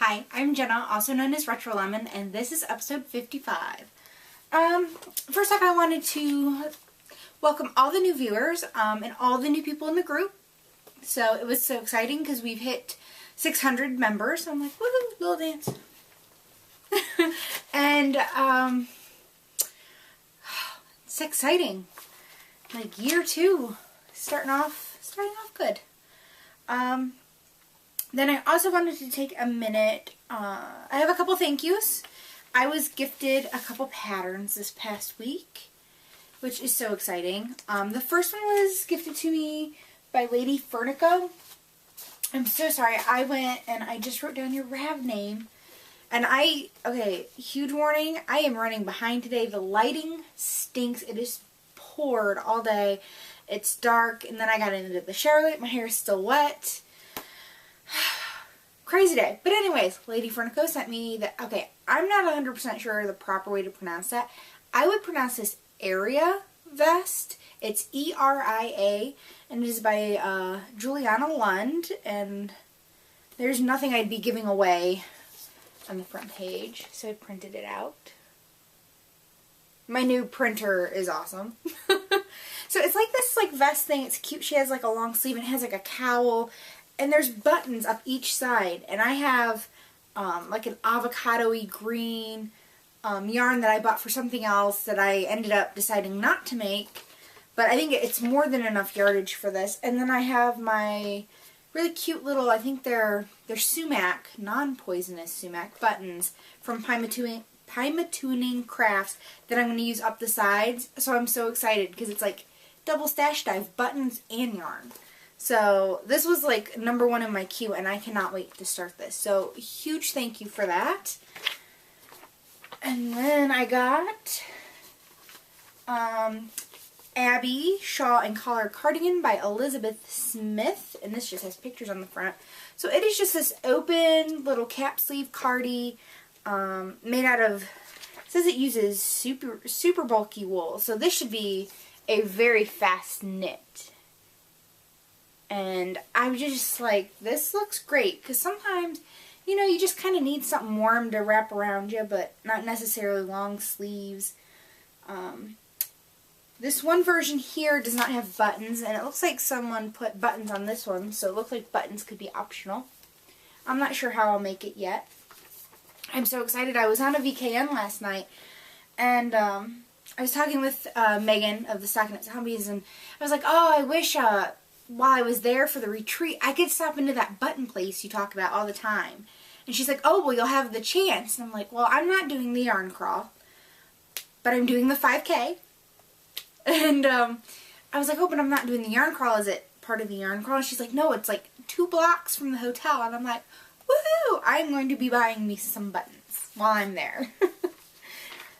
Hi, I'm Jenna, also known as RetroLemon, and this is episode 55. First off, I wanted to welcome all the new viewers and all the new people in the group. So it was so exciting because we've hit 600 members. I'm like, woohoo, little dance. And it's exciting. Like year 2, starting off good. Then I also wanted to take a minute. I have a couple thank yous. I was gifted a couple patterns this past week, which is so exciting. The first one was gifted to me by Lady Furnico. I'm so sorry. I went and I just wrote down your RAV name. And okay, huge warning. I am running behind today. The lighting stinks. It is poured all day. It's dark. And then I got into the shower late. My hair is still wet. Crazy day. But anyways, Lady Furnico sent me that. Okay, I'm not 100% sure the proper way to pronounce that. I would pronounce this Area vest. It's E-R-I-A, and it is by Juliana Lund, and there's nothing I'd be giving away on the front page, so I printed it out. My new printer is awesome. So it's like this vest thing. It's cute. She has like a long sleeve and it has like a cowl. And there's buttons up each side. And I have like an avocado-y green yarn that I bought for something else that I ended up deciding not to make. But I think it's more than enough yardage for this. And then I have my really cute little, I think they're sumac, non-poisonous sumac buttons from Pymatuning Crafts that I'm going to use up the sides. So I'm so excited because it's like double stash dive, buttons and yarn. So this was like #1 in my queue, and I cannot wait to start this. So huge thank you for that. And then I got Abby Shaw and Collar Cardigan by Elizabeth Smith, and this just has pictures on the front. So it is just this open little cap sleeve cardie made out of, it says it uses super bulky wool. So this should be a very fast knit. And I was just like, this looks great. Because sometimes, you know, you just kind of need something warm to wrap around you, but not necessarily long sleeves. This one version here does not have buttons, and it looks like someone put buttons on this one, so it looks like buttons could be optional. I'm not sure how I'll make it yet. I'm so excited. I was on a VKN last night, and I was talking with Megan of the Stockinette Zombies, and I was like, oh, I wish while I was there for the retreat, I could stop into that button place you talk about all the time. And she's like, oh, well, you'll have the chance. And I'm like, well, I'm not doing the yarn crawl, but I'm doing the 5K. And I was like, oh, but I'm not doing the yarn crawl. Is it part of the yarn crawl? And she's like, no, it's like 2 blocks from the hotel. And I'm like, woohoo! I'm going to be buying me some buttons while I'm there.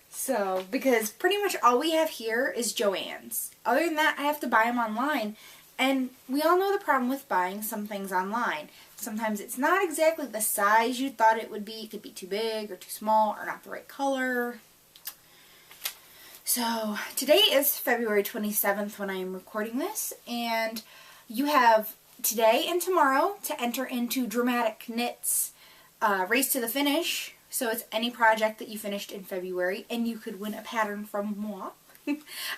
So, because pretty much all we have here is Joann's. Other than that, I have to buy them online. And we all know the problem with buying some things online. Sometimes it's not exactly the size you thought it would be. It could be too big or too small or not the right color. So today is February 27th when I am recording this. And you have today and tomorrow to enter into Dramatic Knits Race to the Finish. So it's any project that you finished in February. And you could win a pattern from moi.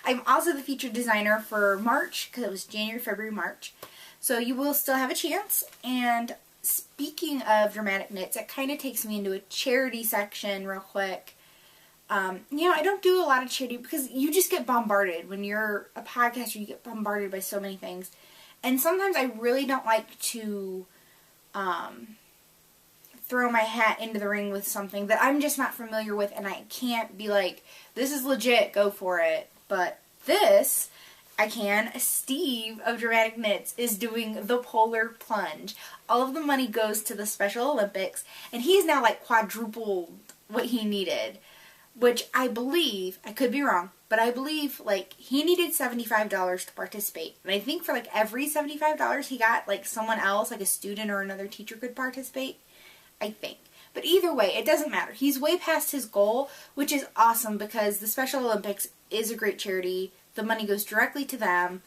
I'm also the featured designer for March, because it was January, February, March. So you will still have a chance. And speaking of dramatic knits, it kind of takes me into a charity section real quick. You know, I don't do a lot of charity because you just get bombarded. When you're a podcaster, you get bombarded by so many things. And sometimes I really don't like to throw my hat into the ring with something that I'm just not familiar with, and I can't be like, this is legit, go for it. But this, I can. Steve of Dramatic Knits is doing the Polar Plunge. All of the money goes to the Special Olympics, and he's now like quadrupled what he needed, which I believe, I could be wrong, but I believe like he needed $75 to participate. And I think for like every $75 he got, like someone else, like a student or another teacher could participate. I think. But either way, it doesn't matter. He's way past his goal, which is awesome because the Special Olympics is a great charity. The money goes directly to them.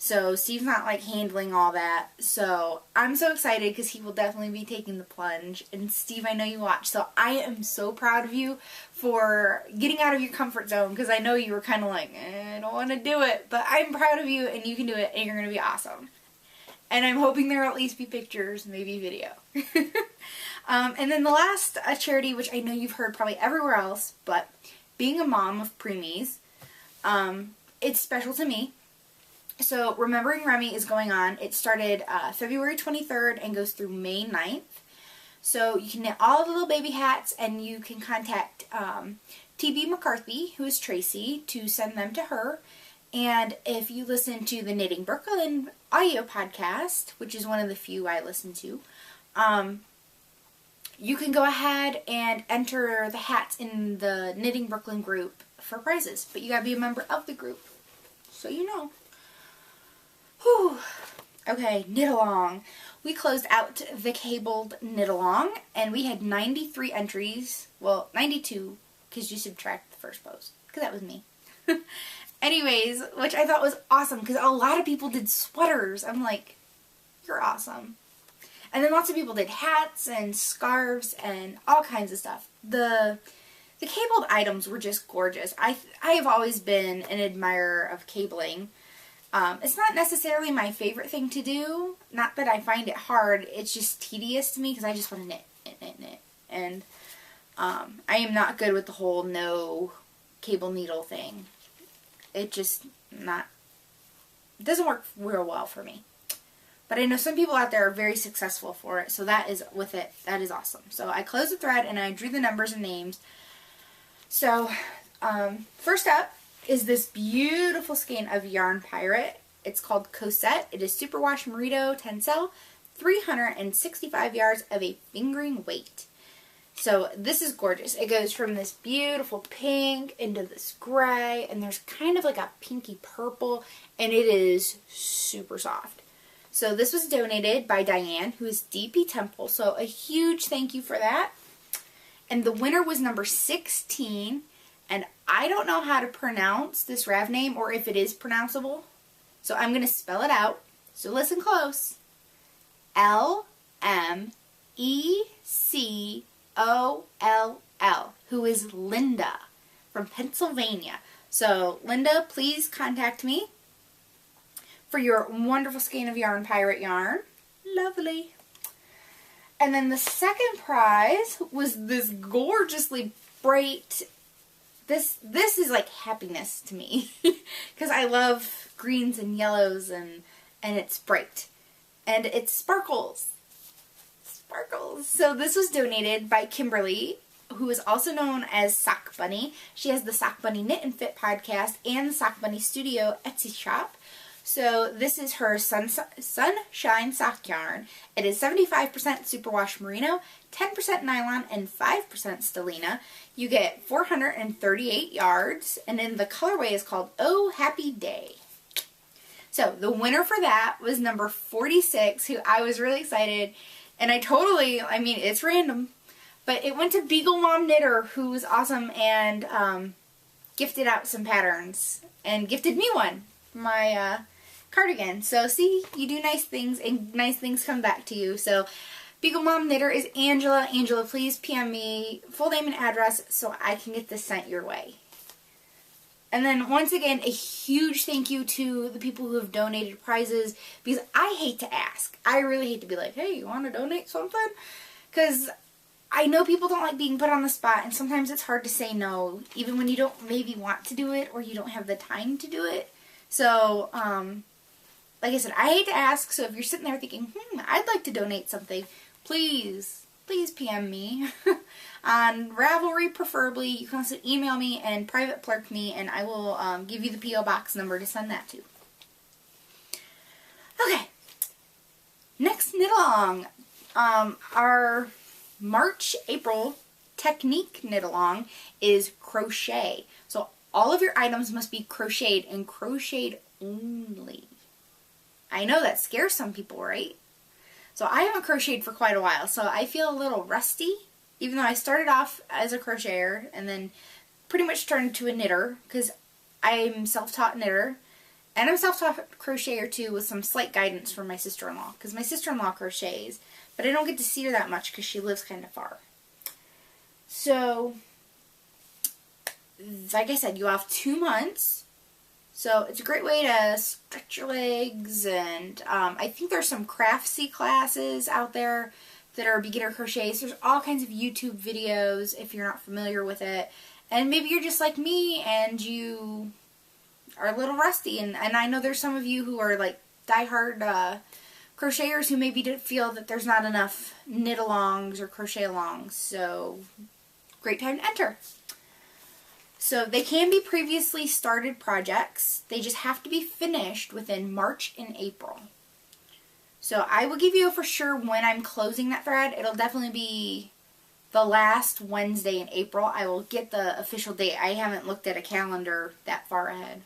So Steve's not like handling all that. So I'm so excited because he will definitely be taking the plunge. And Steve, I know you watch. So I am so proud of you for getting out of your comfort zone, because I know you were kind of like, I don't want to do it. But I'm proud of you, and you can do it, and you're going to be awesome. And I'm hoping there will at least be pictures, maybe video. And then the last charity, which I know you've heard probably everywhere else, but being a mom of preemies, it's special to me. So Remembering Remy is going on. It started February 23rd and goes through May 9th. So you can knit all the little baby hats, and you can contact TB McCarthy, who is Tracy, to send them to her. And if you listen to the Knitting Brooklyn audio podcast, which is one of the few I listen to, you can go ahead and enter the hats in the Knitting Brooklyn group for prizes. But you gotta be a member of the group, so you know. Whew. Okay, knit along. We closed out the cabled knit along, and we had 93 entries. Well, 92, because you subtract the first post, because that was me. Anyways, which I thought was awesome, because a lot of people did sweaters. I'm like, you're awesome. And then lots of people did hats and scarves and all kinds of stuff. The cabled items were just gorgeous. I have always been an admirer of cabling. It's not necessarily my favorite thing to do. Not that I find it hard. It's just tedious to me, because I just want to knit. And I am not good with the whole no cable needle thing. It just it doesn't work real well for me. But I know some people out there are very successful for it, so that is awesome. So I closed the thread and I drew the numbers and names. So first up is this beautiful skein of Yarn Pirate. It's called Cosette. It is superwash merino tencel, 365 yards of a fingering weight. So this is gorgeous. It goes from this beautiful pink into this gray, and there's kind of like a pinky purple, and it is super soft. So this was donated by Diane, who is DP Temple, so a huge thank you for that. And the winner was number 16, and I don't know how to pronounce this Rav name, or if it is pronounceable, so I'm going to spell it out. So listen close. L-M-E-C-O-L-L, who is Linda from Pennsylvania. So Linda, please contact me for your wonderful skein of Yarn Pirate yarn. Lovely. And then the second prize was this gorgeously bright, this is like happiness to me, because I love greens and yellows, and it's bright. And it sparkles. Sparkles. So this was donated by Kimberly, who is also known as Sock Bunny. She has the Sock Bunny Knit and Fit podcast and the Sock Bunny Studio Etsy shop. So this is her Sunshine Sock Yarn. It is 75% superwash merino, 10% nylon, and 5% stellina. You get 438 yards, and then the colorway is called Oh Happy Day. So the winner for that was number 46, who I was really excited, and I mean, it's random, but it went to Beagle Mom Knitter, who was awesome, and gifted out some patterns, and gifted me one, my cardigan. So see, you do nice things, and nice things come back to you. So Beagle Mom Knitter is Angela. Angela, please PM me full name and address so I can get this sent your way. And then once again, a huge thank you to the people who have donated prizes, because I hate to ask. I really hate to be like, hey, you want to donate something? Because I know people don't like being put on the spot, and sometimes it's hard to say no, even when you don't maybe want to do it or you don't have the time to do it. So, like I said, I hate to ask, so if you're sitting there thinking, I'd like to donate something, please PM me. On Ravelry, preferably. You can also email me and private plurk me, and I will give you the P.O. Box number to send that to. Okay. Next knit along. Our March-April technique knit along is crochet. So all of your items must be crocheted, and crocheted only. I know that scares some people, right? So I haven't crocheted for quite a while, so I feel a little rusty, even though I started off as a crocheter and then pretty much turned into a knitter, because I'm self-taught knitter, And I'm a self-taught crocheter too, with some slight guidance from my sister-in-law, because my sister-in-law crochets, but I don't get to see her that much because she lives kind of far. So, like I said, you have 2 months, so it's a great way to stretch your legs, and I think there's some craftsy classes out there that are beginner crochets. There's all kinds of YouTube videos if you're not familiar with it, and maybe you're just like me and you are a little rusty, and I know there's some of you who are like diehard crocheters who maybe feel that there's not enough knit-alongs or crochet-alongs, so great time to enter. So they can be previously started projects. They just have to be finished within March and April. So I will give you for sure when I'm closing that thread. It'll definitely be the last Wednesday in April. I will get the official date. I haven't looked at a calendar that far ahead.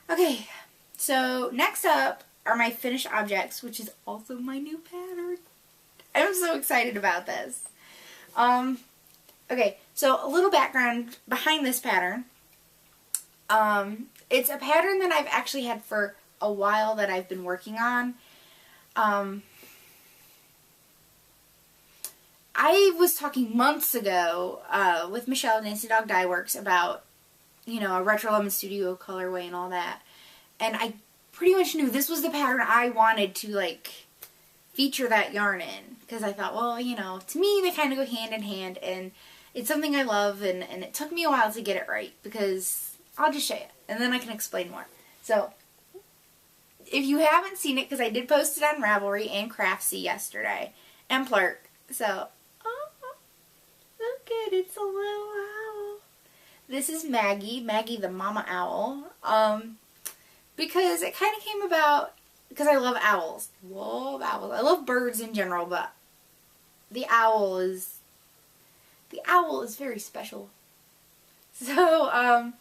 Okay, so next up are my finished objects, which is also my new pattern. I'm so excited about this. Okay, so a little background behind this pattern. It's a pattern that I've actually had for a while that I've been working on. I was talking months ago with Michelle at Dancing Dog Dye Works about, you know, a RetroLemonStudio colorway and all that. And I pretty much knew this was the pattern I wanted to, like, feature that yarn in. Because I thought, well, you know, to me they kind of go hand in hand, and it's something I love, and it took me a while to get it right, because I'll just show you, and then I can explain more. So, if you haven't seen it, because I did post it on Ravelry and Craftsy yesterday, and Plurk, so, oh, look at it, it's a little owl. This is Maggie the mama owl, because it kind of came about, because I love owls. Love owls. I love birds in general, but the owl is very special. So,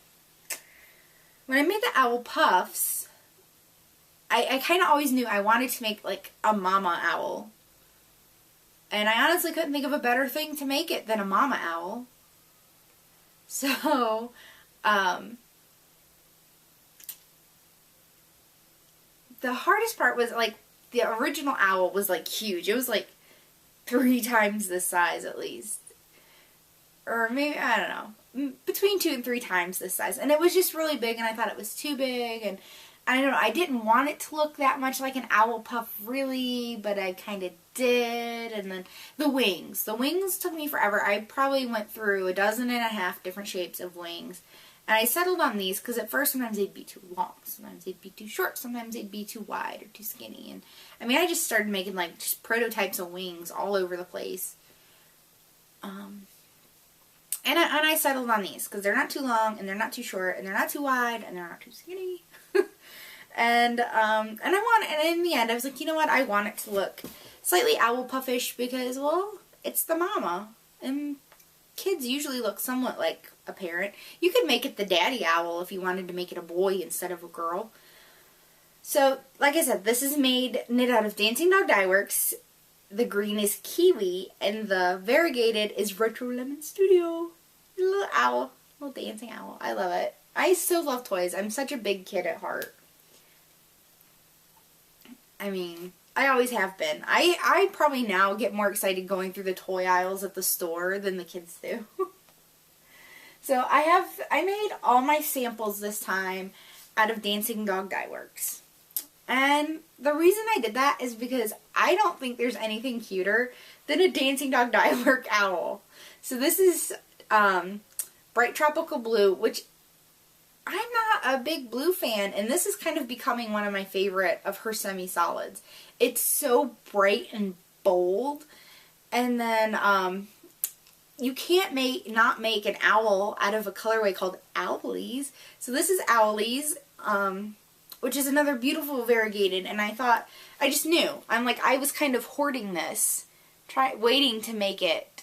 when I made the owl puffs, I kind of always knew I wanted to make, like, a mama owl. And I honestly couldn't think of a better thing to make it than a mama owl. So, the hardest part was, like, the original owl was, like, huge. It was, like, 3 times this size, at least. Or maybe, I don't know, between 2 and 3 times this size. And it was just really big, and I thought it was too big, and I don't know, I didn't want it to look that much like an owl puff, really, but I kind of did. And then the wings. The wings took me forever. I probably went through 12.5 different shapes of wings. And I settled on these because at first sometimes they'd be too long, sometimes they'd be too short, sometimes they'd be too wide or too skinny. And I mean, I just started making, like, just prototypes of wings all over the place. And I settled on these because they're not too long, and they're not too short, and they're not too wide, and they're not too skinny. and in the end I was like, you know what, I want it to look slightly owl puffish because, well, it's the mama, and kids usually look somewhat like a parent. You could make it the daddy owl if you wanted to make it a boy instead of a girl. So, like I said, this is knit out of Dancing Dog Dye Works. The green is Kiwi, and the variegated is RetroLemonStudio. Little owl, little dancing owl. I love it. I still love toys. I'm such a big kid at heart. I mean, I always have been. I probably now get more excited going through the toy aisles at the store than the kids do. So I made all my samples this time out of Dancing Dog Dye Works. And the reason I did that is because I don't think there's anything cuter than a Dancing Dog Dye Work owl. So this is Bright Tropical Blue, which I'm not a big blue fan, and this is kind of becoming one of my favorite of her semi-solids. It's so bright and bold, and then you can't not make an owl out of a colorway called Owlies. So this is Owlies, which is another beautiful variegated, and I just knew. I was kind of hoarding this, waiting to make it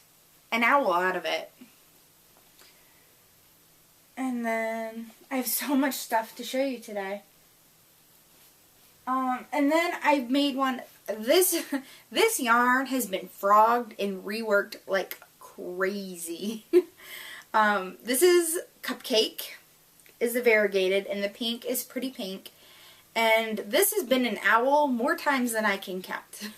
an owl out of it. And then I have so much stuff to show you today. And then I made one. This yarn has been frogged and reworked like crazy. This is Cupcake. is the variegated, and the pink is Pretty Pink. And this has been an owl more times than I can count.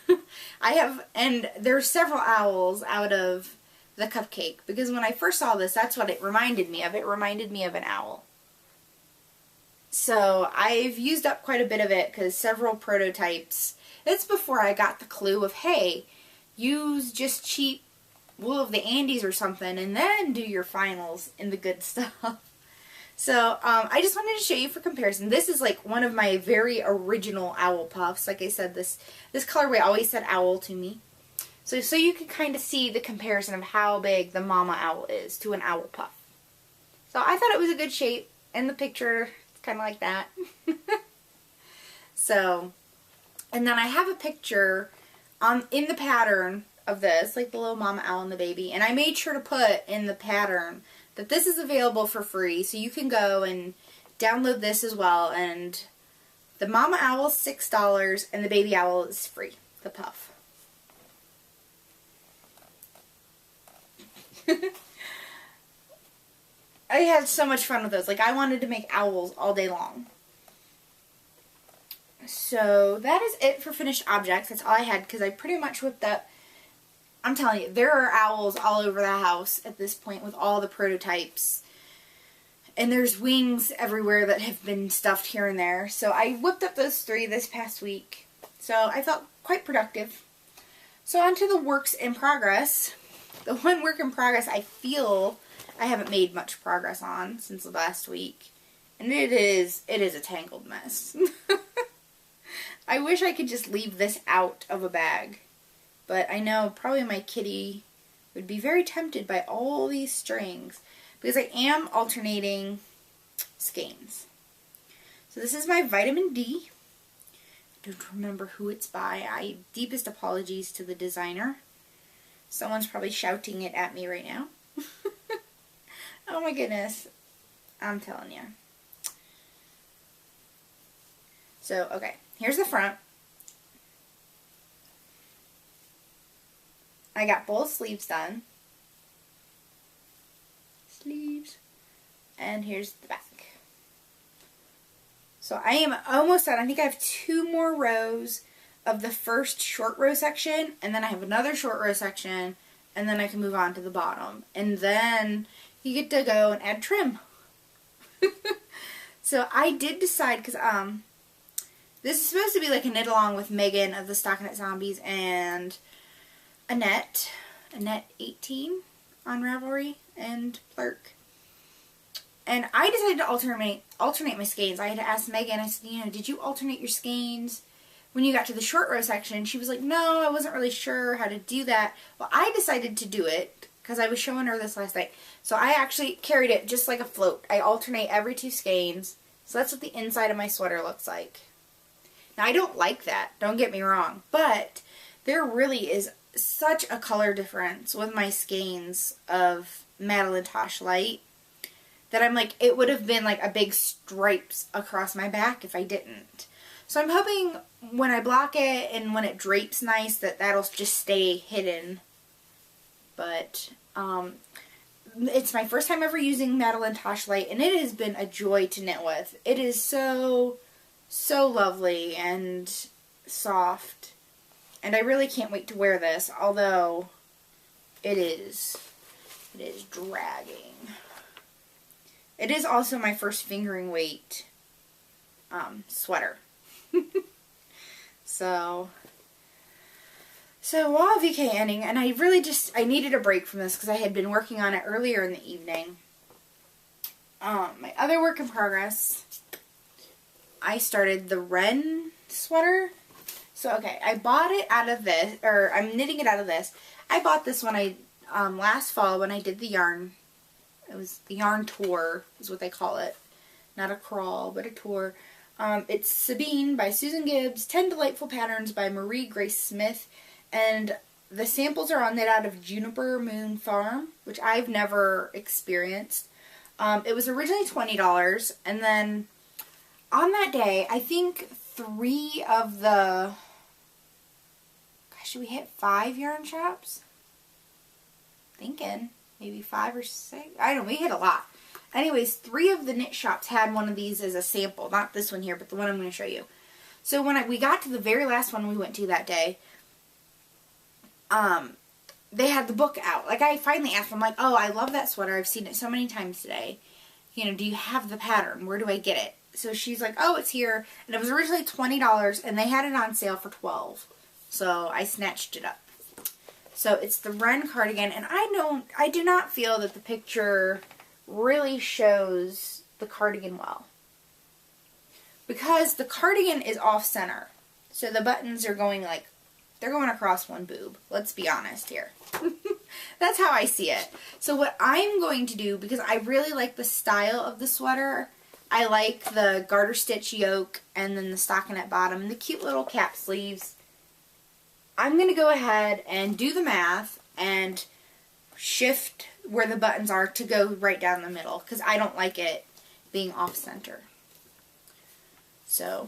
And there's several owls out of the cupcake, because when I first saw this, that's what it reminded me of. It reminded me of an owl. So I've used up quite a bit of it, because several prototypes, it's before I got the clue of, hey, use just cheap Wool of the Andes or something, and then do your finals in the good stuff. So, I just wanted to show you for comparison. This is like one of my very original owl puffs. Like I said, this colorway always said owl to me. So you can kind of see the comparison of how big the mama owl is to an owl puff. So I thought it was a good shape. In the picture, it's kind of like that. So, and then I have a picture in the pattern of this, like the little mama owl and the baby. And I made sure to put in the pattern that this is available for free, so you can go and download this as well. And the mama owl is $6 and the baby owl is free, the puff. I had so much fun with those. Like, I wanted to make owls all day long. So that is it for finished objects. That's all I had, because I pretty much whipped up. I'm telling you, there are owls all over the house at this point with all the prototypes. And there's wings everywhere that have been stuffed here and there. So I whipped up those 3 this past week. So I felt quite productive. So on to the works in progress. The one work in progress I feel I haven't made much progress on since the last week. And it is a tangled mess. I wish I could just leave this out of a bag. But I know probably my kitty would be very tempted by all these strings, because I am alternating skeins. So this is my vitamin D. I don't remember who it's by. Deepest apologies to the designer. Someone's probably shouting it at me right now. Oh my goodness. I'm telling you. So, okay. Here's the front. I got both sleeves done. Sleeves. And here's the back. So I am almost done. I think I have 2 more rows of the first short row section, and then I have another short row section, and then I can move on to the bottom. And then you get to go and add trim. So I did decide, because this is supposed to be like a knit along with Megan of the Stockinette Zombies and Annette 18 on Ravelry and Plurk. And I decided to alternate my skeins. I had to ask Megan, I said, did you alternate your skeins when you got to the short row section? She was like, no, I wasn't really sure how to do that. Well, I decided to do it because I was showing her this last night. So I actually carried it just like a float. I alternate every 2 skeins. So that's what the inside of my sweater looks like. Now, I don't like that, don't get me wrong, but there really is such a color difference with my skeins of Madeline Tosh Light that I'm like, it would have been like a big stripes across my back if I didn't. So I'm hoping when I block it and when it drapes nice that that'll just stay hidden. But it's my first time ever using Madeline Tosh Light, and it has been a joy to knit with. It is so lovely and soft. And I really can't wait to wear this, although it is dragging. It is also my first fingering weight sweater. So while VK ending, and I really I needed a break from this because I had been working on it earlier in the evening. My other work in progress, I started the Wren sweater. So, okay, I bought it out of this, or I'm knitting it out of this. I bought this when last fall when I did the yarn. It was the yarn tour, is what they call it. Not a crawl, but a tour. It's Sabine by Susan Gibbs, 10 Delightful Patterns by Marie Grace Smith, and the samples are all knit out of Juniper Moon Farm, which I've never experienced. It was originally $20, and then on that day, I think 3 of the, gosh, we hit 5 yarn shops? Thinking. Maybe 5 or 6. I don't know, we hit a lot. Anyways, 3 of the knit shops had one of these as a sample. Not this one here, but the one I'm going to show you. So when we got to the very last one we went to that day, they had the book out. Like, I finally asked them, like, oh, I love that sweater. I've seen it so many times today. You know, do you have the pattern? Where do I get it? So she's like, oh, it's here. And it was originally $20, and they had it on sale for $12. So I snatched it up. So it's the Wren cardigan, and I do not feel that the picture really shows the cardigan well. Because the cardigan is off-center. So the buttons are going like, they're going across one boob. Let's be honest here. That's how I see it. So what I'm going to do, because I really like the style of the sweater, I like the garter stitch yoke and then the stockinette bottom and the cute little cap sleeves. I'm going to go ahead and do the math and shift where the buttons are to go right down the middle, because I don't like it being off-center. So,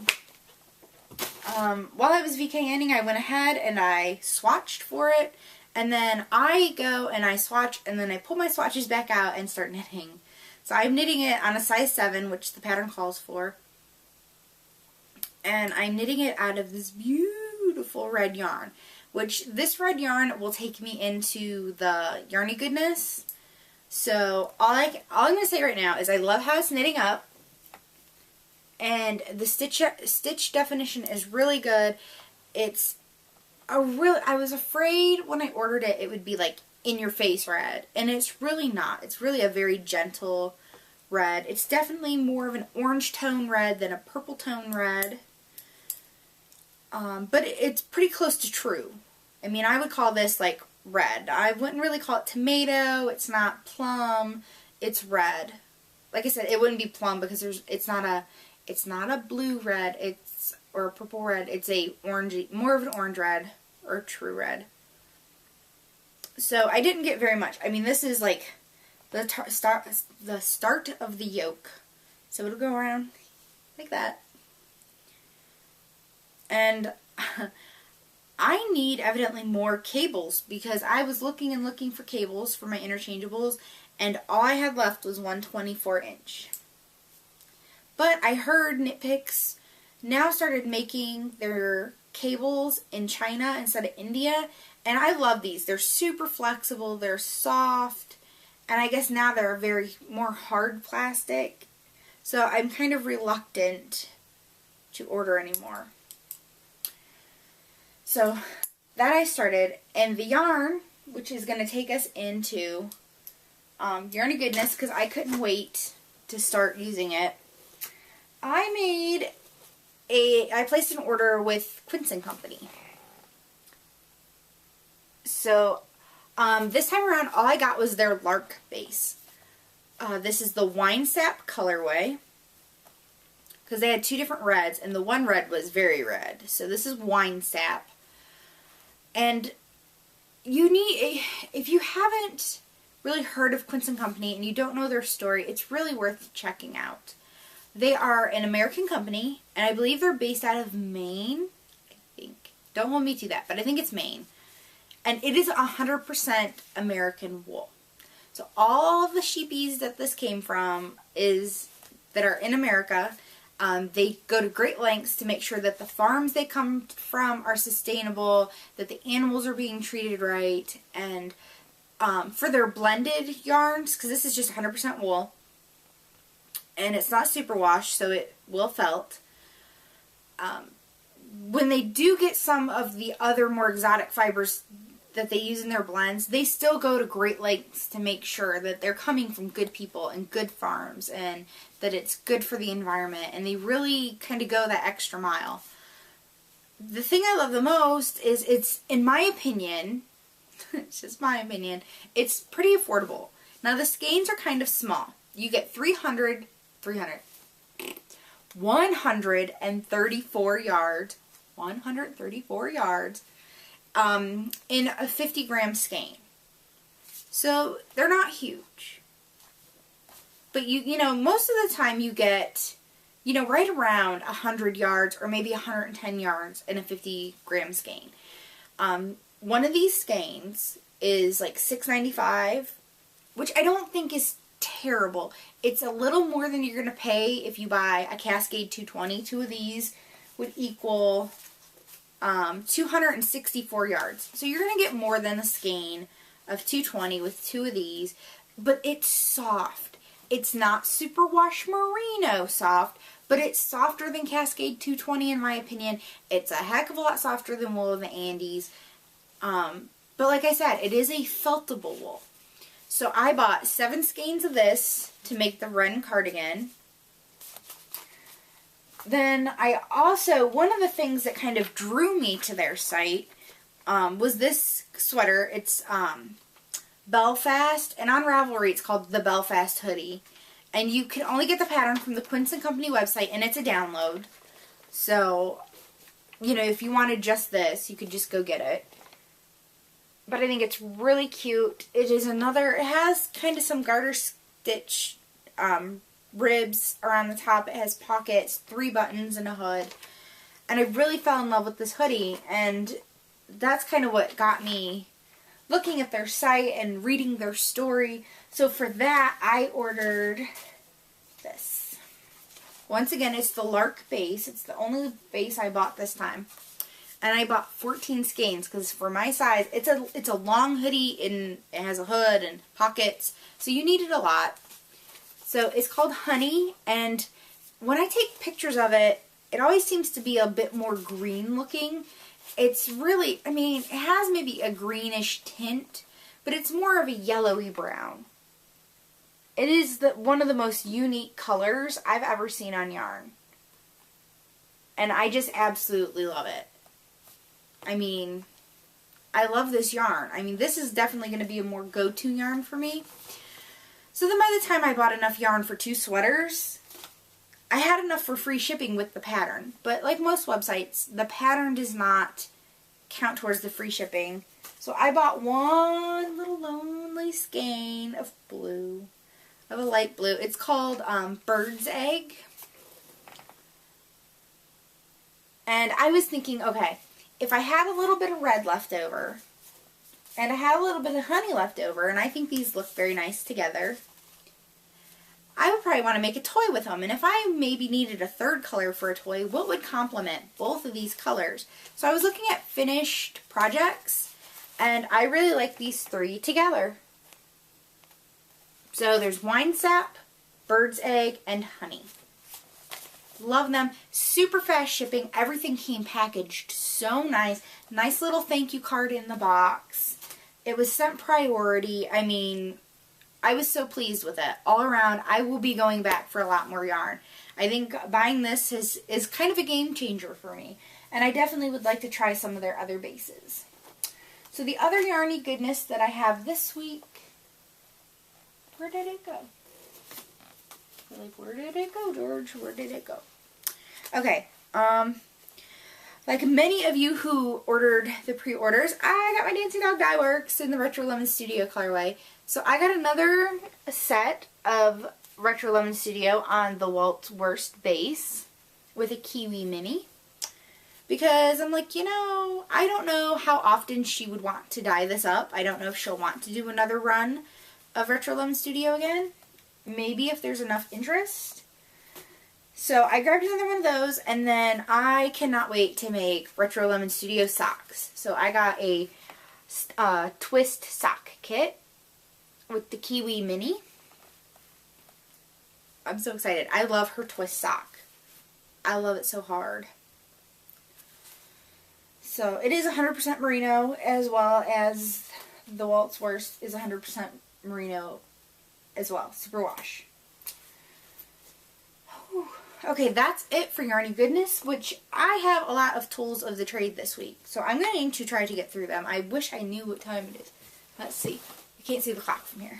while I was VKNing, I went ahead and I swatched for it, and then I go and I swatch, and then I pull my swatches back out and start knitting. So I'm knitting it on a size 7, which the pattern calls for, and I'm knitting it out of this beautiful red yarn, which this red yarn will take me into the yarny goodness. So all I'm going to say right now is I love how it's knitting up. And the stitch definition is really good. It's I was afraid when I ordered it, it would be like in your face red. And it's really not. It's really a very gentle red. It's definitely more of an orange tone red than a purple tone red. But it's pretty close to true. I mean, I would call this like red. I wouldn't really call it tomato. It's not plum. It's red. Like I said, it wouldn't be plum because it's not a blue red, or a purple red. It's a orangey, more of an orange red, or true red. So I didn't get very much. I mean, this is like the start of the yoke. So it'll go around like that. And I need evidently more cables, because I was looking and looking for cables for my interchangeables, and all I had left was 1/24". But I heard Knit Picks now started making their cables in China instead of India, and I love these. They're super flexible, they're soft, and I guess now they're a very more hard plastic. So I'm kind of reluctant to order anymore. So that I started, and the yarn, which is going to take us into Yarny Goodness, because I couldn't wait to start using it. I placed an order with Quince & Company. So, this time around, all I got was their Lark base. This is the Wine Sap colorway, because they had 2 different reds, and the one red was very red. So this is Wine Sap. And if you haven't really heard of Quince & Company and you don't know their story, it's really worth checking out. They are an American company, and I believe they're based out of Maine, I think. Don't hold me to that, but I think it's Maine. And it is 100% American wool. So all of the sheepies that this came from that are in America, they go to great lengths to make sure that the farms they come from are sustainable, that the animals are being treated right, and for their blended yarns, because this is just 100% wool, and it's not superwash, so it will felt. When they do get some of the other more exotic fibers that they use in their blends, they still go to great lengths to make sure that they're coming from good people and good farms, and that it's good for the environment, and they really kind of go that extra mile. The thing I love the most is it's, in my opinion, it's just my opinion, it's pretty affordable. Now the skeins are kind of small. You get 134 yards, in a 50-gram skein. So they're not huge. But you know, most of the time you get, right around 100 yards or maybe 110 yards in a 50-gram skein. One of these skeins is like $6.95, which I don't think is terrible. It's a little more than you're going to pay if you buy a Cascade 220. Two of these would equal 264 yards. So you're going to get more than a skein of 220 with two of these, but it's soft. It's not superwash merino soft, but it's softer than Cascade 220 in my opinion. It's a heck of a lot softer than wool of the Andes. But like I said, it is a feltable wool. So I bought 7 skeins of this to make the Wren cardigan. Then I also, one of the things that kind of drew me to their site was this sweater. It's Belfast, and on Ravelry it's called the Belfast hoodie. And you can only get the pattern from the Quince & Company website, and it's a download. So, you know, if you wanted just this, you could just go get it. But I think it's really cute. It is another, it has kind of some garter stitch ribs around the top. It has pockets, 3 buttons, and a hood. And I really fell in love with this hoodie, and that's kind of what got me looking at their site and reading their story. So for that, I ordered this. Once again, it's the Lark base. It's the only base I bought this time. And I bought 14 skeins because for my size, it's a long hoodie and it has a hood and pockets. So you needed a lot. So it's called Honey, and when I take pictures of it, it always seems to be a bit more green looking. It's really, I mean, it has maybe a greenish tint, but it's more of a yellowy brown. It is one of the most unique colors I've ever seen on yarn. And I just absolutely love it. I mean, I love this yarn. I mean, this is definitely going to be a more go-to yarn for me. So then by the time I bought enough yarn for 2 sweaters, I had enough for free shipping with the pattern. But like most websites, the pattern does not count towards the free shipping. So I bought one little lonely skein of blue, of a light blue. It's called Bird's Egg. And I was thinking, okay, if I had a little bit of red left over, and I had a little bit of honey left over, and I think these look very nice together, I would probably want to make a toy with them. And if I maybe needed a third color for a toy, what would complement both of these colors? So I was looking at finished projects, and I really like these 3 together. So there's Wine Sap, Bird's Egg, and Honey. Love them. Super fast shipping. Everything came packaged so nice. Nice little thank you card in the box. It was sent priority. I mean, I was so pleased with it. All around, I will be going back for a lot more yarn. I think buying this is kind of a game changer for me. And I definitely would like to try some of their other bases. So the other yarny goodness that I have this week, where did it go? You're like, where did it go, George? Where did it go? Okay, like many of you who ordered the pre-orders, I got my Dancing Dog Dye Works in the RetroLemonStudio colorway. So I got another set of RetroLemonStudio on the Walt's Worst base with a Kiwi Mini. Because I'm like, you know, I don't know how often she would want to dye this up. I don't know if she'll want to do another run of RetroLemonStudio again. Maybe if there's enough interest. So I grabbed another one of those, and then I cannot wait to make RetroLemonStudio socks. So I got a twist sock kit with the Kiwi Mini. I'm so excited. I love her twist sock. I love it so hard. So it is 100% merino, as well as the Walt's Worst is 100% merino as well. Superwash. Whew. Okay, that's it for Yarny Goodness, which I have a lot of tools of the trade this week. So I'm going to try to get through them. I wish I knew what time it is. Let's see. I can't see the clock from here.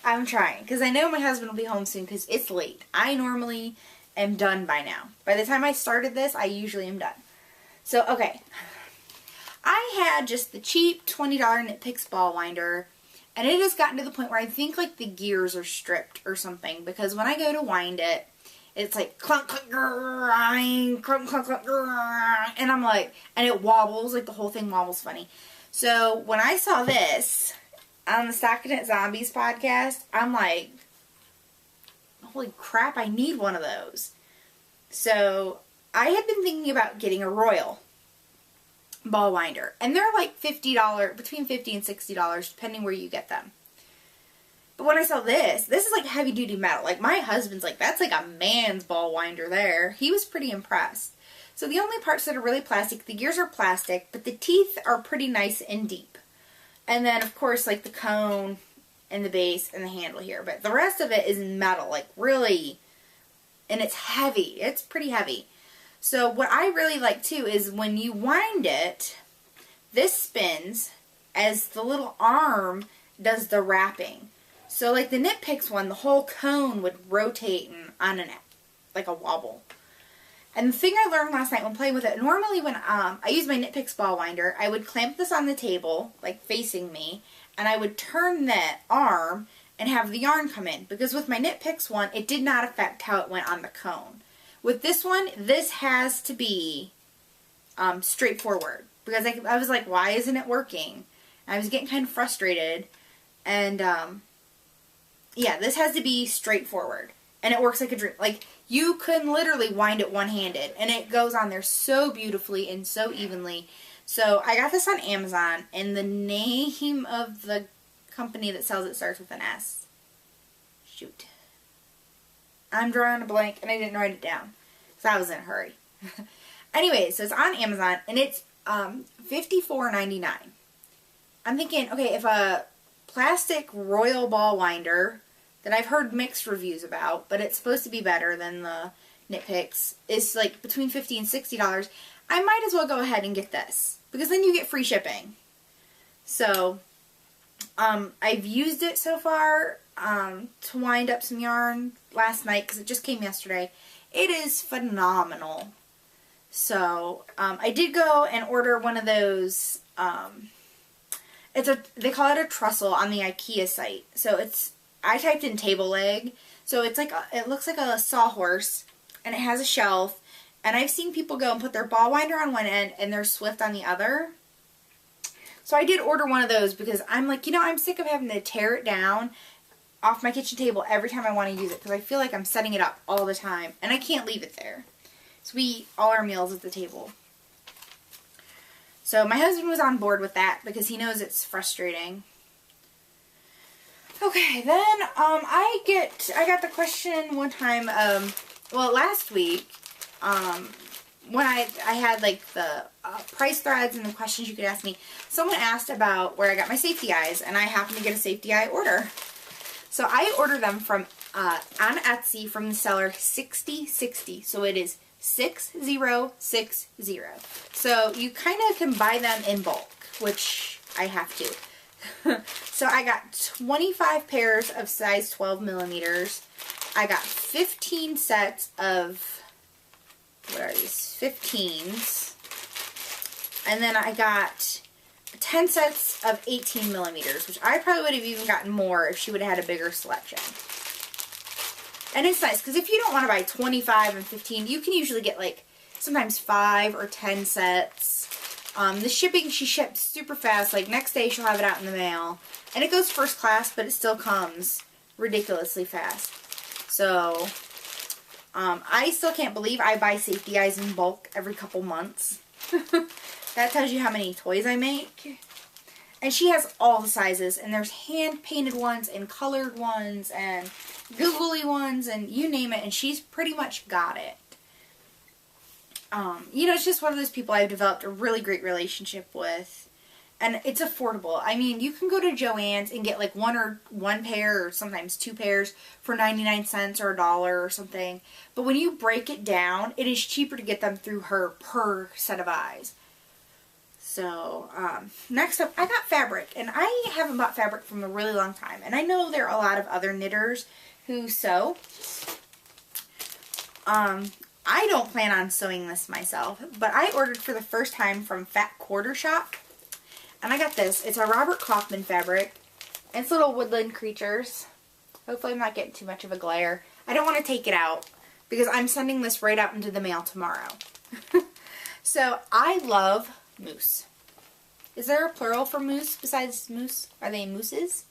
I'm trying, because I know my husband will be home soon, because it's late. I normally am done by now. By the time I started this, I usually am done. So, okay. I had just the cheap $20 Knit Picks ball winder, and it has gotten to the point where I think like the gears are stripped or something, because when I go to wind it, it's like clunk, clunk, grind, clunk, clunk, clunk, grind, and I'm like, and it wobbles, like the whole thing wobbles funny. So when I saw this, on the Stockinette Zombies podcast, I'm like, holy crap, I need one of those. So I had been thinking about getting a Royal ball winder. And they're like $50, between $50 and $60, depending where you get them. But when I saw this is like heavy duty metal. Like my husband's like, that's like a man's ball winder there. He was pretty impressed. So the only parts that are really plastic, the gears are plastic, but the teeth are pretty nice and deep. And then of course like the cone and the base and the handle here. But the rest of it is metal, like really, and it's heavy. It's pretty heavy. So what I really like too is when you wind it, this spins as the little arm does the wrapping. So like the Knit Picks one, the whole cone would rotate on like a wobble. And the thing I learned last night when playing with it, normally when I use my Knit Picks ball winder, I would clamp this on the table, like facing me, and I would turn that arm and have the yarn come in. Because with my Knit Picks one, it did not affect how it went on the cone. With this one, this has to be straightforward. Because I was like, why isn't it working? And I was getting kind of frustrated. And yeah, this has to be straightforward. And it works like a dream. Like, you can literally wind it one-handed. And it goes on there so beautifully and so evenly. So, I got this on Amazon. And the name of the company that sells it starts with an S. Shoot. I'm drawing a blank and I didn't write it down. So, I was in a hurry. Anyway, so it's on Amazon. And it's $54.99. I'm thinking, okay, if a plastic Royal ball winder that I've heard mixed reviews about, but it's supposed to be better than the Knit Picks, is like between $50 and $60, I might as well go ahead and get this. Because then you get free shipping. So, I've used it so far to wind up some yarn last night, because it just came yesterday. It is phenomenal. So, I did go and order one of those, they call it a trussel on the IKEA site. So I typed in table leg. So it's like, it looks like a sawhorse, and it has a shelf. And I've seen people go and put their ball winder on one end and their Swift on the other. So I did order one of those because I'm like, you know, I'm sick of having to tear it down off my kitchen table every time I want to use it, because I feel like I'm setting it up all the time and I can't leave it there. So we eat all our meals at the table. So my husband was on board with that because he knows it's frustrating. Okay, then I got the question one time, well, last week, when I had like the price threads and the questions you could ask me, someone asked about where I got my safety eyes, and I happened to get a safety eye order. So I ordered them from on Etsy from the seller 6060. So it is 6060. So you kind of can buy them in bulk, which I have to. So I got 25 pairs of size 12 millimeters. I got 15 sets of, what are these? 15s. And then I got 10 sets of 18 millimeters, which I probably would have even gotten more if she would have had a bigger selection. And it's nice, because if you don't want to buy 25 and 15, you can usually get like sometimes 5 or 10 sets. The shipping, she ships super fast. Like next day she'll have it out in the mail. And it goes first class, but it still comes ridiculously fast. So, I still can't believe I buy safety eyes in bulk every couple months. That tells you how many toys I make. And she has all the sizes. And there's hand-painted ones and colored ones and googly ones and you name it. And she's pretty much got it. You know, it's just one of those people I've developed a really great relationship with. And it's affordable. I mean, you can go to Joann's and get like one pair or sometimes 2 pairs for 99 cents or $1 or something. But when you break it down, it is cheaper to get them through her per set of eyes. So, next up, I got fabric. And I haven't bought fabric from a really long time. And I know there are a lot of other knitters who sew. I don't plan on sewing this myself, but I ordered for the first time from Fat Quarter Shop, and I got this. It's a Robert Kaufman fabric. It's little woodland creatures. Hopefully I'm not getting too much of a glare. I don't want to take it out because I'm sending this right out into the mail tomorrow. So I love moose. Is there a plural for moose besides moose? Are they mooses?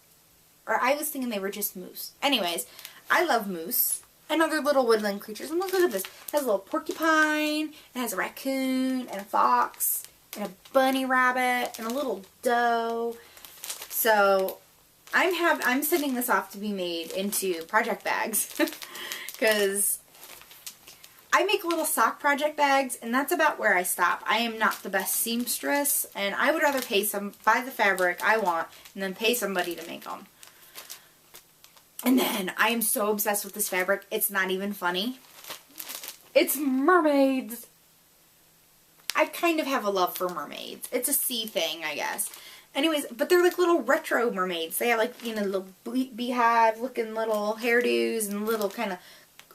Or I was thinking they were just moose. Anyways, I love moose and other little woodland creatures. And look at this. It has a little porcupine, it has a raccoon, and a fox, and a bunny rabbit, and a little doe. So I'm sending this off to be made into project bags. Because I make little sock project bags, and that's about where I stop. I am not the best seamstress, and I would rather buy the fabric I want, and then pay somebody to make them. And then, I am so obsessed with this fabric, it's not even funny. It's mermaids! I kind of have a love for mermaids. It's a sea thing, I guess. Anyways, but they're like little retro mermaids. They have like, you know, little beehive looking little hairdos and little kind of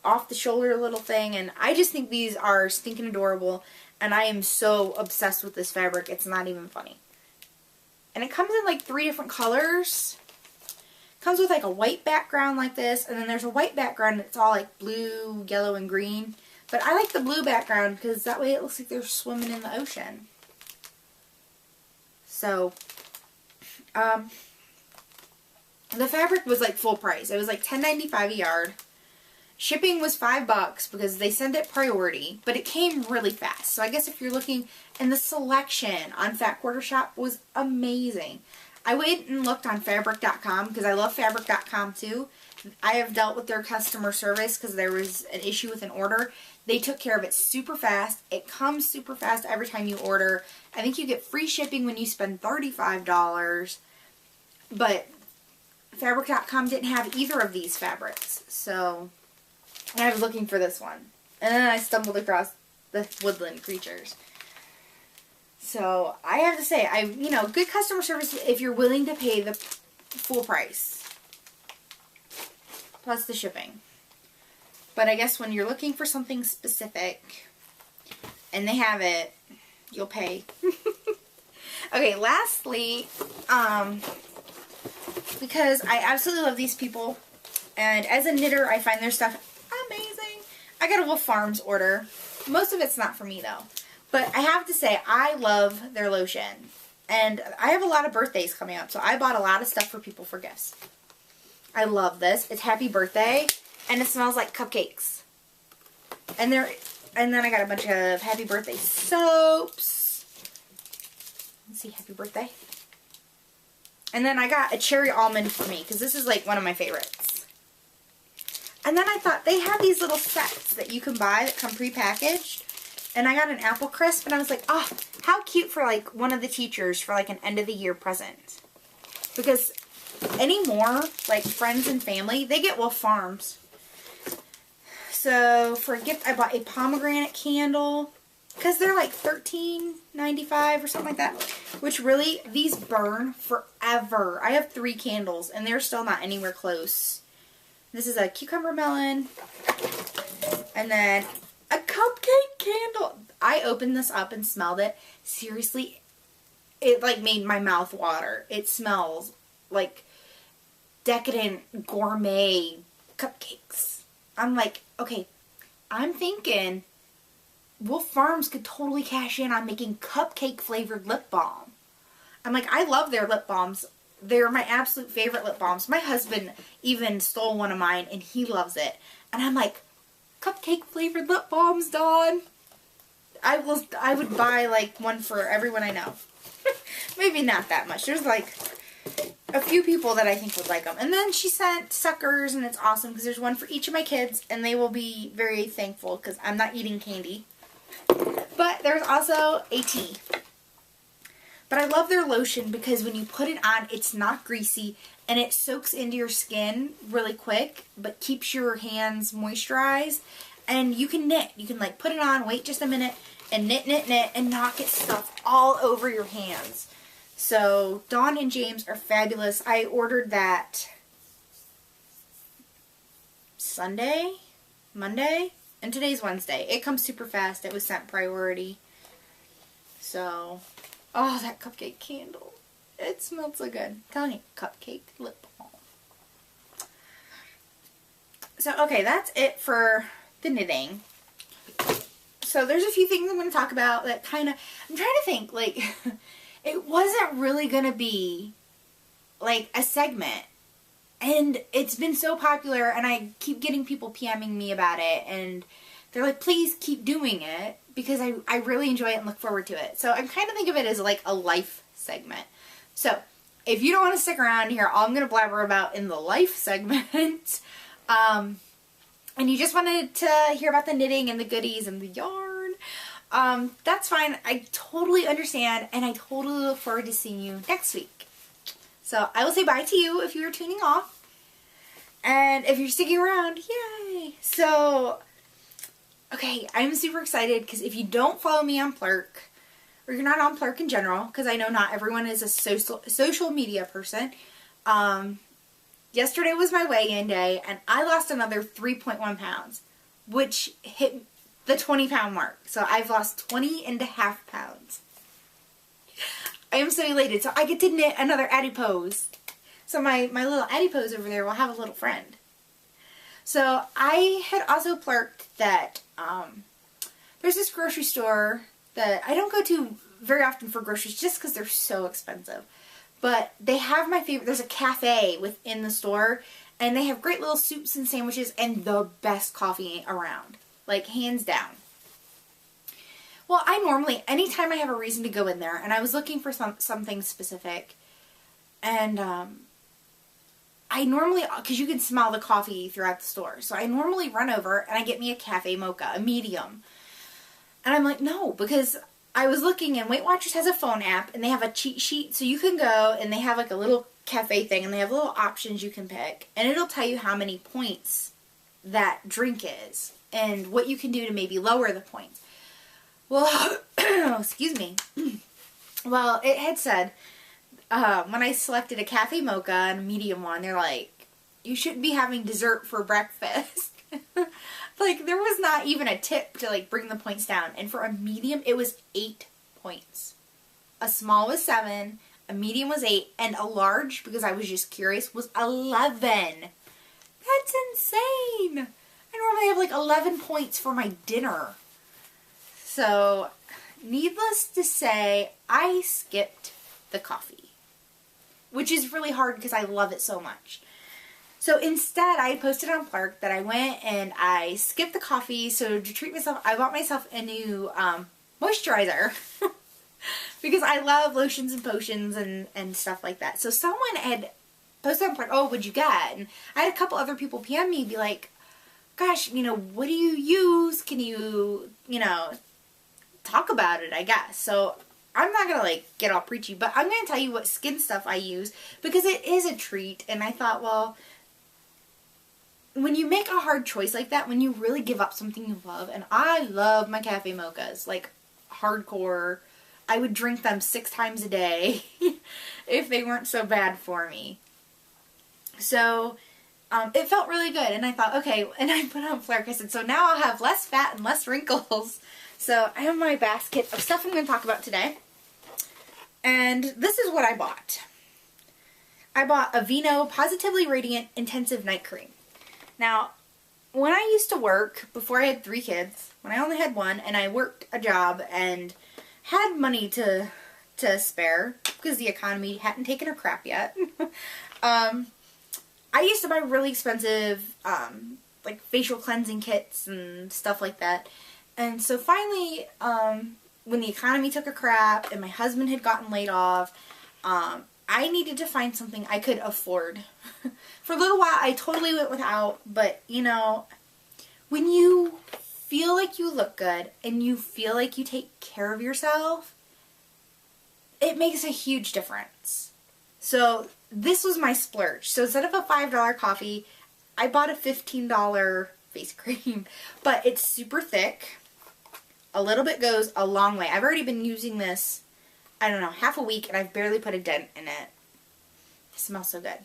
off the shoulder little thing, and I just think these are stinking adorable, and I am so obsessed with this fabric, it's not even funny. And it comes in like 3 different colors. It comes with like a white background like this, and then there's a white background that's all like blue, yellow, and green. But I like the blue background because that way it looks like they're swimming in the ocean. So, the fabric was like full price. It was like $10.95 a yard. Shipping was $5 because they send it priority, but it came really fast. So I guess if you're looking, and the selection on Fat Quarter Shop was amazing. I went and looked on fabric.com because I love fabric.com too. I have dealt with their customer service because there was an issue with an order. They took care of it super fast. It comes super fast every time you order. I think you get free shipping when you spend $35, but fabric.com didn't have either of these fabrics, so I was looking for this one. And then I stumbled across the woodland creatures. So, I have to say, you know, good customer service if you're willing to pay the full price. Plus the shipping. But I guess when you're looking for something specific, and they have it, you'll pay. Okay, lastly, because I absolutely love these people, and as a knitter, I find their stuff amazing. I got a Wolf Farms order. Most of it's not for me though. But I have to say, I love their lotion. And I have a lot of birthdays coming up, so I bought a lot of stuff for people for gifts. I love this. It's Happy Birthday, and it smells like cupcakes. And then I got a bunch of Happy Birthday soaps. Let's see, Happy Birthday. And then I got a cherry almond for me, because this is like one of my favorites. And then I thought, they have these little sets that you can buy that come prepackaged. And I got an apple crisp, and I was like, oh, how cute for like one of the teachers for like an end of the year present. Because anymore, like friends and family, they get Wolf Farms. So for a gift, I bought a pomegranate candle. Because they're like $13.95 or something like that. Which really, these burn forever. I have 3 candles, and they're still not anywhere close. This is a cucumber melon. And then a cupcake candle. I opened this up and smelled it. Seriously, it like made my mouth water. It smells like decadent gourmet cupcakes. I'm like, okay, I'm thinking Wolf Farms could totally cash in on making cupcake flavored lip balm. I'm like, I love their lip balms. They're my absolute favorite lip balms. My husband even stole one of mine and he loves it. And I'm like, cupcake flavored lip balms, Dawn. I would buy like one for everyone I know. Maybe not that much. There's like a few people that I think would like them. And then she sent suckers, and it's awesome because there's one for each of my kids, and they will be very thankful because I'm not eating candy. But there's also a tea. But I love their lotion because when you put it on, it's not greasy, and it soaks into your skin really quick, but keeps your hands moisturized. And you can knit. You can like put it on, wait just a minute, and knit, knit, knit, and not get stuff all over your hands. So, Dawn and James are fabulous. I ordered that Sunday? Monday? And today's Wednesday. It comes super fast. It was sent priority. So, oh, that cupcake candle. It smells so good. I'm telling you, cupcake lip balm. So, okay, that's it for the knitting. So, there's a few things I'm going to talk about that kind of, I'm trying to think, like, it wasn't really going to be like a segment. And it's been so popular, and I keep getting people PMing me about it, and they're like, please keep doing it, because I really enjoy it and look forward to it. So I kind of think of it as like a life segment. So if you don't want to stick around here, all I'm going to blabber about in the life segment, and you just wanted to hear about the knitting and the goodies and the yarn, that's fine. I totally understand, and I totally look forward to seeing you next week. So I will say bye to you if you are tuning off. And if you're sticking around, yay! So, okay, I'm super excited because if you don't follow me on Plurk, or you're not on Plurk in general, because I know not everyone is a social media person, yesterday was my weigh-in day, and I lost another 3.1 pounds, which hit the 20-pound mark. So I've lost 20.5 pounds. I am so elated. So I get to knit another adipose. So my little adipose over there will have a little friend. So I had also plurked that there's this grocery store that I don't go to very often for groceries just because they're so expensive. But they have my favorite. There's a cafe within the store, and they have great little soups and sandwiches and the best coffee around. Like, hands down. Well, I normally, anytime I have a reason to go in there, and I was looking for something specific, and I normally, because you can smell the coffee throughout the store, so I normally run over and I get me a cafe mocha, a medium. And I'm like, no, because I was looking, and Weight Watchers has a phone app, and they have a cheat sheet, so you can go, and they have like a little cafe thing, and they have little options you can pick, and it'll tell you how many points that drink is, and what you can do to maybe lower the points. Well, excuse me. Well, it had said, when I selected a cafe mocha and a medium one, they're like, you shouldn't be having dessert for breakfast. Like, there was not even a tip to, like, bring the points down. And for a medium, it was 8 points. A small was 7, a medium was 8, and a large, because I was just curious, was 11. That's insane. I normally have, like, 11 points for my dinner. So, needless to say, I skipped the coffee, which is really hard because I love it so much. So instead, I posted on Plurk that I went and I skipped the coffee, so to treat myself, I bought myself a new moisturizer because I love lotions and potions and stuff like that. So someone had posted on Plurk, oh, what'd you get? And I had a couple other people PM me, be like, gosh, you know, what do you use? Can you, talk about it, I guess. So I'm not going to, like, get all preachy, but I'm going to tell you what skin stuff I use because it is a treat. And I thought, well, when you make a hard choice like that, when you really give up something you love, and I love my cafe mochas, like, hardcore. I would drink them 6 times a day if they weren't so bad for me. So it felt really good, and I thought, okay, and I put on Plurk, I said, so now I'll have less fat and less wrinkles. So I have my basket of stuff I'm going to talk about today. And this is what I bought. I bought Aveeno Positively Radiant Intensive Night Cream. Now, when I used to work, before I had 3 kids, when I only had 1, and I worked a job and had money to spare, because the economy hadn't taken a crap yet, I used to buy really expensive, like, facial cleansing kits and stuff like that. And so finally, when the economy took a crap and my husband had gotten laid off, I needed to find something I could afford. For a little while, I totally went without, but, when you feel like you look good and you feel like you take care of yourself, it makes a huge difference. So this was my splurge. So instead of a $5 coffee, I bought a $15 face cream, but it's super thick. A little bit goes a long way. I've already been using this, I don't know, half a week, and I've barely put a dent in it. It smells so good.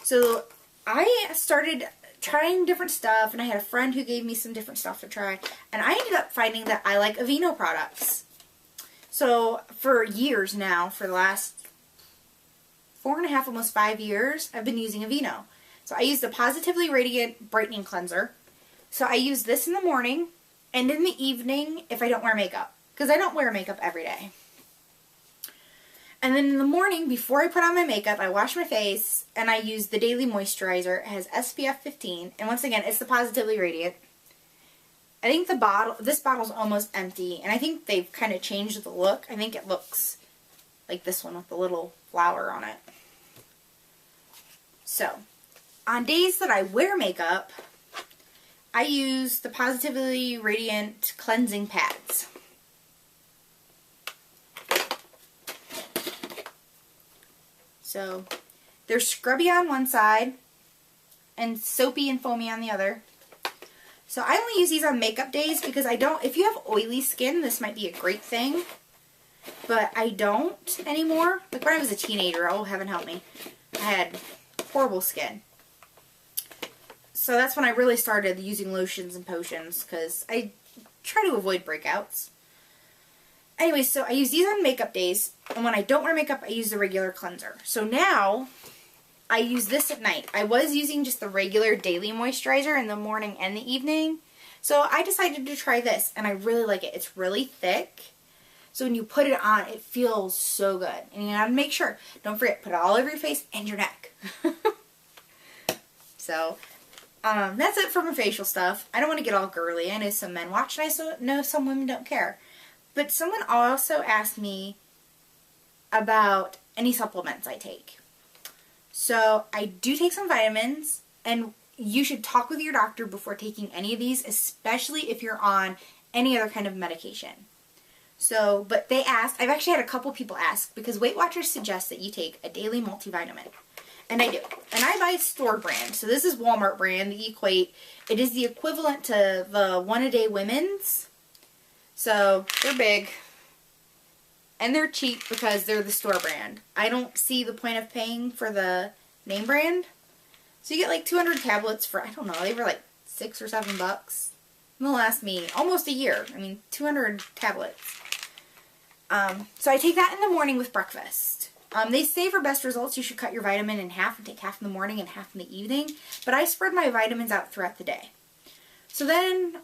So I started trying different stuff, and I had a friend who gave me some different stuff to try, and I ended up finding that I like Aveeno products. So for years now, for the last 4.5, almost 5 years, I've been using Aveeno. So I use the Positively Radiant Brightening Cleanser. So I use this in the morning and in the evening if I don't wear makeup, because I don't wear makeup every day. And then in the morning, before I put on my makeup, I wash my face, and I use the Daily Moisturizer. It has SPF 15, and once again, it's the Positively Radiant. I think this bottle's almost empty, and I think they've kind of changed the look. I think it looks like this one with the little flower on it. So, on days that I wear makeup, I use the Positively Radiant cleansing pads. So, they're scrubby on one side and soapy and foamy on the other. So I only use these on makeup days because if you have oily skin, this might be a great thing. But I don't anymore. Like when I was a teenager, oh heaven help me, I had horrible skin. So that's when I really started using lotions and potions because I try to avoid breakouts. Anyway, so I use these on makeup days, and when I don't wear makeup, I use the regular cleanser. So now, I use this at night. I was using just the regular daily moisturizer in the morning and the evening, so I decided to try this, and I really like it. It's really thick, so when you put it on, it feels so good. And you gotta make sure, don't forget, put it all over your face and your neck. So, that's it for my facial stuff. I don't want to get all girly. I know some men watch, and I know some women don't care. But someone also asked me about any supplements I take. So I do take some vitamins, and you should talk with your doctor before taking any of these, especially if you're on any other kind of medication. So, but they asked, I've actually had a couple people ask, because Weight Watchers suggest that you take a daily multivitamin. And I do. And I buy store brand. So this is Walmart brand, the Equate. It is the equivalent to the One A Day Women's. So, they're big, and they're cheap because they're the store brand. I don't see the point of paying for the name brand. So you get like 200 tablets for, I don't know, they were like $6 or $7. And they'll last me almost a year. I mean, 200 tablets. So I take that in the morning with breakfast. They say for best results you should cut your vitamin in half and take half in the morning and half in the evening. But I spread my vitamins out throughout the day. So then,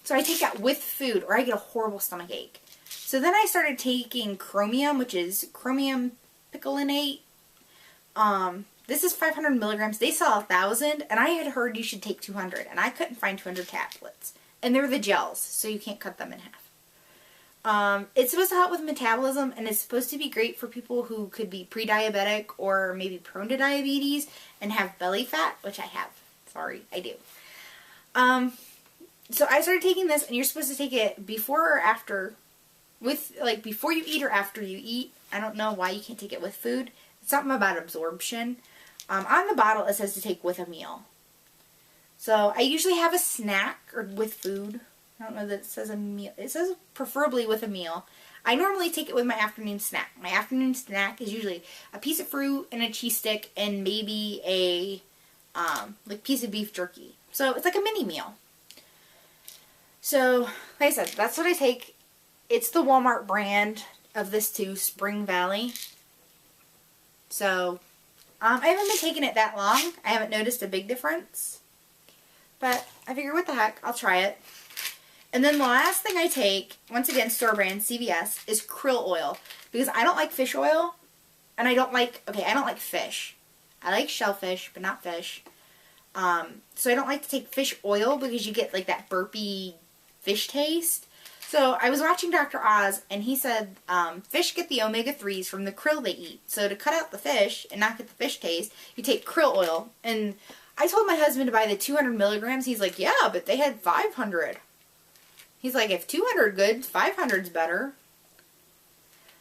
so I take that with food, or I get a horrible stomach ache. So then I started taking chromium, which is chromium picolinate. This is 500 milligrams. They sell 1,000, and I had heard you should take 200, and I couldn't find 200 tablets. And they're the gels, so you can't cut them in half. It's supposed to help with metabolism, and it's supposed to be great for people who could be pre-diabetic or maybe prone to diabetes and have belly fat, which I have. Sorry, I do. So I started taking this, and you're supposed to take it before or after, before you eat or after you eat. I don't know why you can't take it with food. It's something about absorption. On the bottle, it says to take with a meal. So I usually have a snack or with food. I don't know that it says a meal. It says preferably with a meal. I normally take it with my afternoon snack. My afternoon snack is usually a piece of fruit and a cheese stick and maybe a piece of beef jerky. So it's like a mini meal. So, like I said, that's what I take. It's the Walmart brand of this too, Spring Valley. So, I haven't been taking it that long. I haven't noticed a big difference. But I figure, what the heck, I'll try it. And then the last thing I take, once again, store brand, CVS, is krill oil. Because I don't like fish oil. And I don't like fish. I like shellfish, but not fish. So I don't like to take fish oil because you get like that burpy fish taste. So I was watching Dr. Oz, and he said fish get the omega-3s from the krill they eat. So to cut out the fish and not get the fish taste, you take krill oil. And I told my husband to buy the 200 milligrams. He's like, yeah, but they had 500. He's like, if 200 good, 500's better.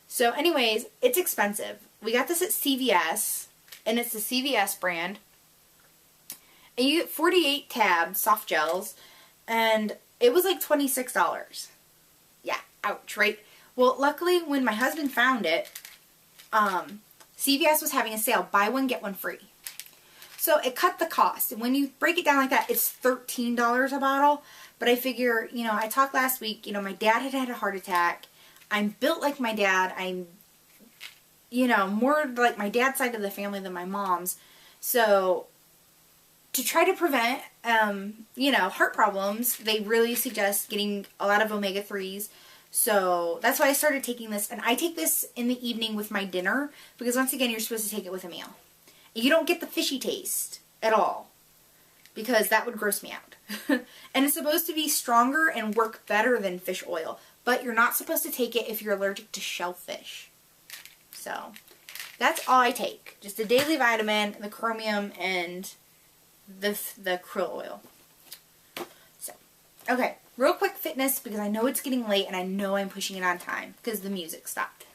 So anyways, it's expensive. We got this at CVS, and it's the CVS brand. And you get 48 tabs, soft gels, and it was like $26. Yeah, ouch, right? Well, luckily, when my husband found it, CVS was having a sale, buy one, get one free. So it cut the cost. And when you break it down like that, it's $13 a bottle. But I figure, you know, I talked last week, you know, my dad had a heart attack. I'm built like my dad. I'm, you know, more like my dad's side of the family than my mom's. So to try to prevent, you know, heart problems, they really suggest getting a lot of omega-3s. So that's why I started taking this. And I take this in the evening with my dinner because once again, you're supposed to take it with a meal. You don't get the fishy taste at all because that would gross me out. And it's supposed to be stronger and work better than fish oil. But you're not supposed to take it if you're allergic to shellfish. So that's all I take. Just a daily vitamin, the chromium, and the krill oil. So, okay. Real quick fitness because I know it's getting late and I know I'm pushing it on time because the music stopped.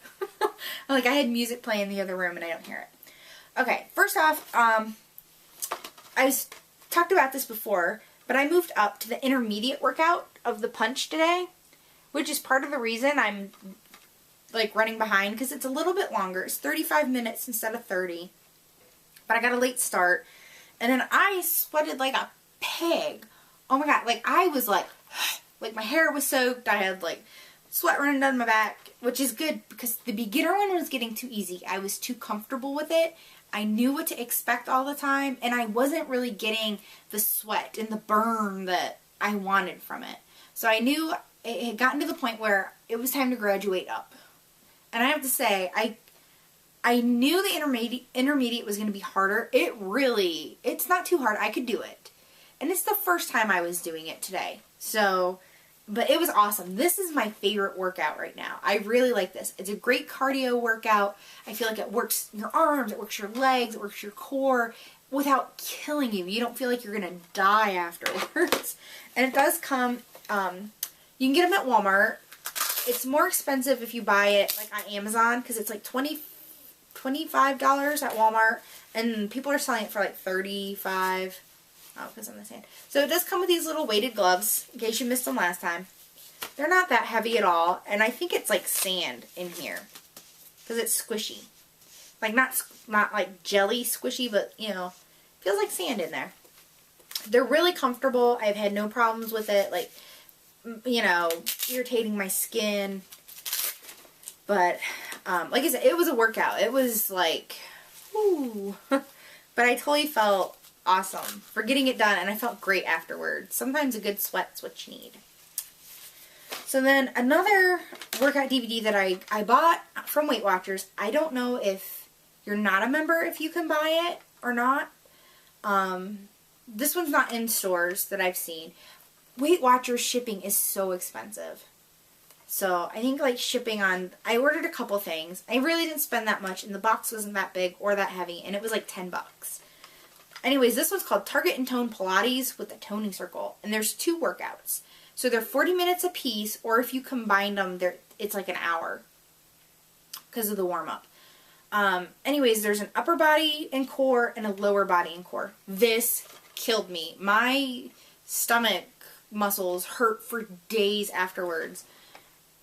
Like I had music playing in the other room and I don't hear it. Okay, first off, I talked about this before, but I moved up to the intermediate workout of the punch today, which is part of the reason I'm like running behind because it's a little bit longer. It's 35 minutes instead of 30, but I got a late start and then I sweated like a pig. Oh my god, like I was like my hair was soaked, I had like sweat running down my back, which is good because the beginner one was getting too easy. I was too comfortable with it. I knew what to expect all the time and I wasn't really getting the sweat and the burn that I wanted from it. So I knew it had gotten to the point where it was time to graduate up. And I have to say, I knew the intermediate was going to be harder. It's not too hard. I could do it. And it's the first time I was doing it today. So, but it was awesome. This is my favorite workout right now. I really like this. It's a great cardio workout. I feel like it works your arms, it works your legs, it works your core without killing you. You don't feel like you're going to die afterwards. And it does come, you can get them at Walmart. It's more expensive if you buy it like on Amazon because it's like $25 at Walmart. And people are selling it for like $35. Oh, because I'm the sand. So it does come with these little weighted gloves, in case you missed them last time. They're not that heavy at all, and I think it's like sand in here, because it's squishy. Like, not like jelly squishy, but, you know, feels like sand in there. They're really comfortable. I've had no problems with it, like, you know, irritating my skin. But, like I said, it was a workout. It was like, whoo. But I totally felt awesome for getting it done, and I felt great afterwards. Sometimes a good sweat's what you need. So then another workout DVD that I bought from Weight Watchers. I don't know if you're not a member if you can buy it or not. This one's not in stores that I've seen. Weight Watchers shipping is so expensive. So I think like shipping on, I ordered a couple things. I really didn't spend that much and the box wasn't that big or that heavy and it was like 10 bucks. Anyways, this one's called Target and Tone Pilates with a toning circle. And there's 2 workouts. So they're 40 minutes a piece, or if you combine them, it's like an hour because of the warm-up. Anyways, there's an upper body and core and a lower body and core. This killed me. My stomach muscles hurt for days afterwards.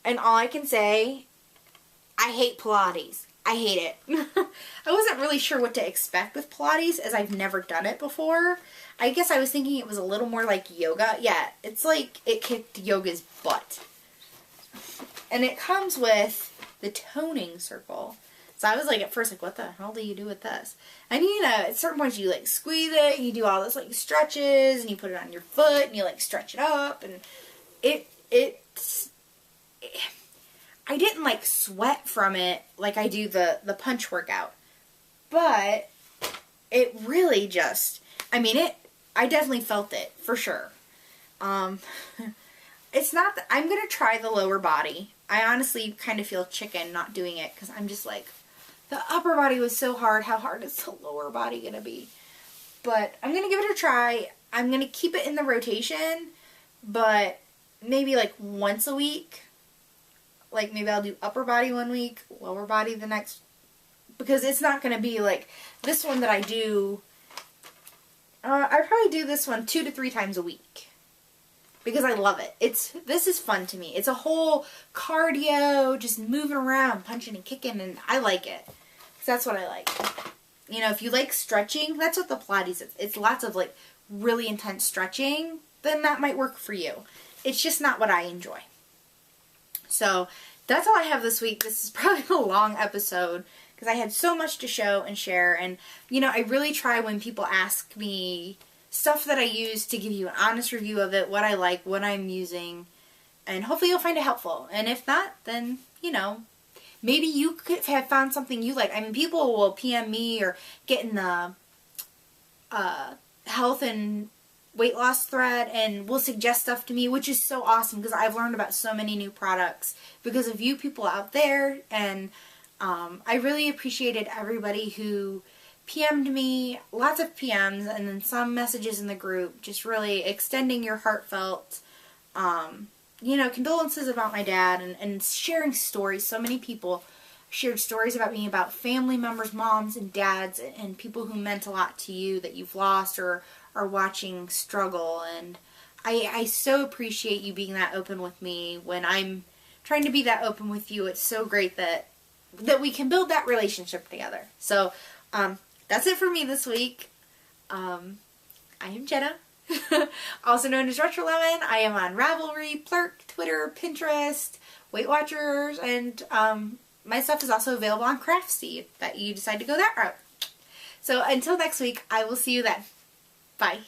And all I can say, I hate Pilates. I hate it. I wasn't really sure what to expect with Pilates as I've never done it before. I guess I was thinking it was a little more like yoga. Yeah, it's like it kicked yoga's butt. And it comes with the toning circle. So I was like at first like, what the hell do you do with this? And you know, at certain points you like squeeze it, you do all this like stretches, and you put it on your foot, and you like stretch it up, and I didn't like sweat from it like I do the punch workout. But it really just, I mean, I definitely felt it for sure. It's not that, I'm going to try the lower body. I honestly kind of feel chicken not doing it because I'm just like, the upper body was so hard. How hard is the lower body going to be? But I'm going to give it a try. I'm going to keep it in the rotation, but maybe like once a week. Like, maybe I'll do upper body one week, lower body the next. Because it's not going to be like this one that I do. I probably do this one 2 to 3 times a week. Because I love it. This is fun to me. It's a whole cardio, just moving around, punching and kicking, and I like it. So that's what I like. You know, if you like stretching, that's what the Pilates is. It's lots of like really intense stretching, then that might work for you. It's just not what I enjoy. So that's all I have this week. This is probably a long episode because I had so much to show and share. And, you know, I really try when people ask me stuff that I use to give you an honest review of it, what I like, what I'm using. And hopefully you'll find it helpful. And if not, then, you know, maybe you could have found something you like. I mean, people will PM me or get in the health and weight loss thread and will suggest stuff to me, which is so awesome because I've learned about so many new products because of you people out there. And I really appreciated everybody who PM'd me, lots of PMs, and then some messages in the group, just really extending your heartfelt, you know, condolences about my dad and sharing stories. So many people shared stories about me, about family members, moms and dads, and people who meant a lot to you that you've lost or are watching struggle. And I so appreciate you being that open with me when I'm trying to be that open with you. It's so great that we can build that relationship together. So, that's it for me this week. I am Jenna, also known as RetroLemon. I am on Ravelry, Plurk, Twitter, Pinterest, Weight Watchers, and my stuff is also available on Craftsy if that you decide to go that route. So until next week, I will see you then. Bye.